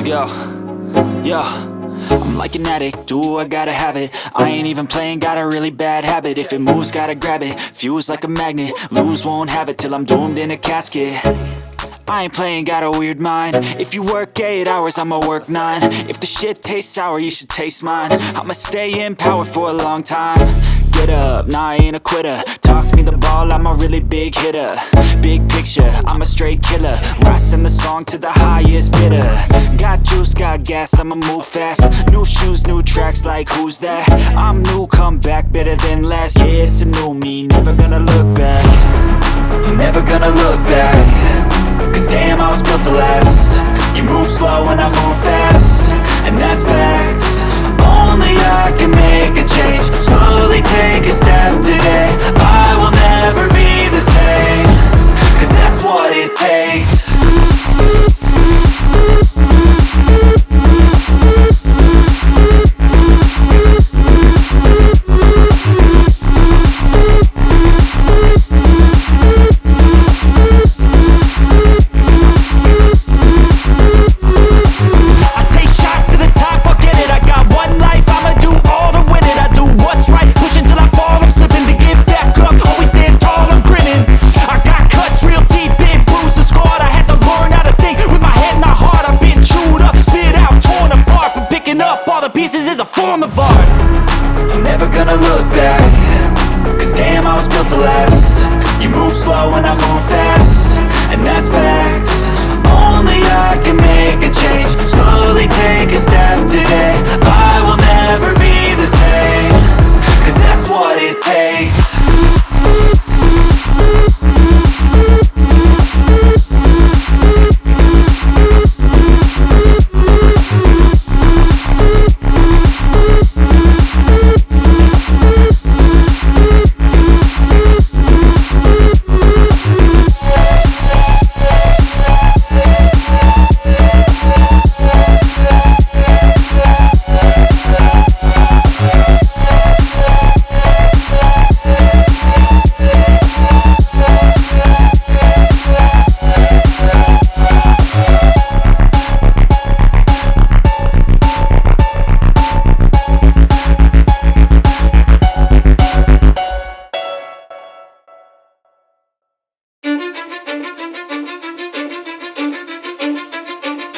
go. Yo, I'm like an addict, ooh, I gotta have it. I ain't even playing, got a really bad habit. If it moves, gotta grab it, fuse like a magnet. Lose, won't have it till I'm doomed in a casket. I ain't playing, got a weird mind. If you work 8 hours, I'ma work 9. If the shit tastes sour, you should taste mine. I'ma stay in power for a long time. Get up, nah, I ain't a quitter. Toss me the ball, I'm a really big hitter. Big picture, I'm a straight killer. Rising the song to the highest bidder. Got juice, got gas, I'ma move fast. New shoes, new tracks, like who's that? I'm new, come back, better than last. Yeah, it's a new me, never gonna look back. Never gonna look back. Cause damn, I was built to last. You move slow and I move fast, and that's facts. Only I can make a change. Slowly take a step today. I will never be the same. Cause that's what it takes. Pieces is a form of art. I'm never gonna look back. Cause damn, I was built to last. You move slow and I move fast, and that's facts. Only I can make a change. Slowly take a step today. I will never be the same. Cause that's what it takes.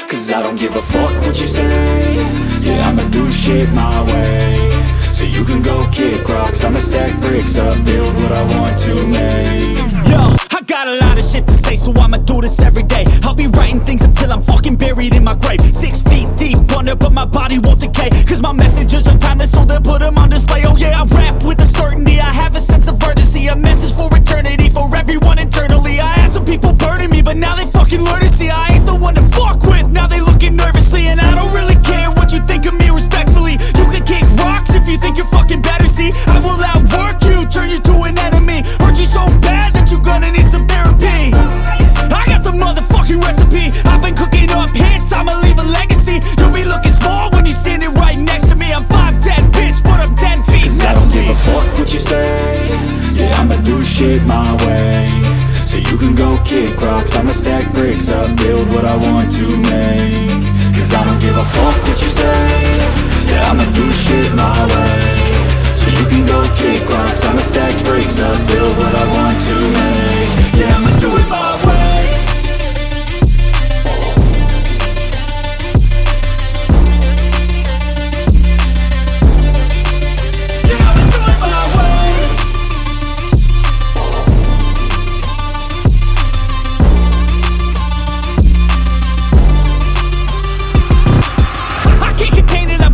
Cause I don't give a fuck what you say. Yeah, I'ma do shit my way. So you can go kick rocks, I'ma stack bricks up, build what I want to make. Yo, I got a lot of shit to say, so I'ma do this every day. I'll be writing things until I'm fucking buried in my grave. 6 feet deep under, but my body won't decay. Cause my messages are timeless, so they'll put them on display. Oh yeah, I rap with a certainty, I have a sense of urgency. A message for eternity, for everyone internally. I had some people burning me, but now they fucking learn to see I ain't the one to fuck with. Now they looking nervously, and I don't really care what you think of me respectfully. You can kick rocks if you think you're fucking better, see. I will outwork you, turn you to an enemy. Hurt you so bad that you're gonna need some therapy. I got the motherfucking recipe. I've been cooking up hits, I'ma leave a legacy. You'll be looking small when you're standing right next to me. I'm 5'10", bitch, but I'm 10 feet next to me. Cause I don't give a fuck what you say. Yeah, I'ma do shit my way. So you can go kick rocks, I'ma stack bricks up, build what I want to make. Cause I don't give a fuck what you say. Yeah, I'ma do shit my way. So you can go kick rocks, I'ma stack bricks up, build what I want to make. Yeah, I'ma do it my way.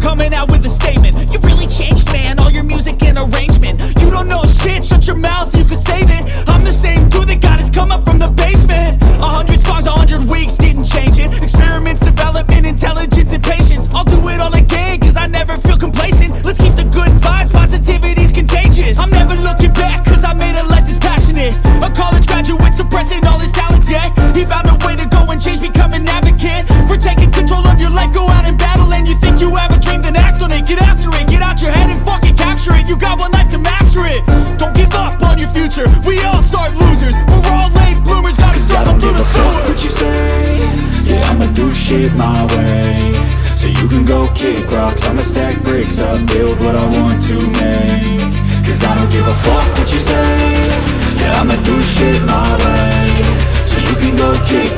Coming out with a statement. You really changed, man, all your music and arrangement. You don't know shit, shut your mouth, you can save it. I'm the same dude that got his come up from the basement. 100 songs, 100 weeks, didn't change it. Experiments, development, intelligence, and patience. I'll do it all again, cause I never feel complacent. Let's keep the good vibes, positivity's contagious. I'm never looking back, cause I made a life that's passionate. A college graduate suppressing all his talents, yeah. He found a way to go and change, become an advocate. For taking control of your life, go out and battle. And you think you have a dream, then act on it. Get after it, get out your head and fucking capture it. You got one life to master it. Don't give up on your future, we all start losers. We're all late bloomers, gotta struggle through the sewer. What you say? Yeah, I'ma do shit shit my way, so you can go kick rocks. I'ma stack bricks up, build what I want to make. Cause I don't give a fuck what you say, yeah, I'ma do shit my way, so you can go kick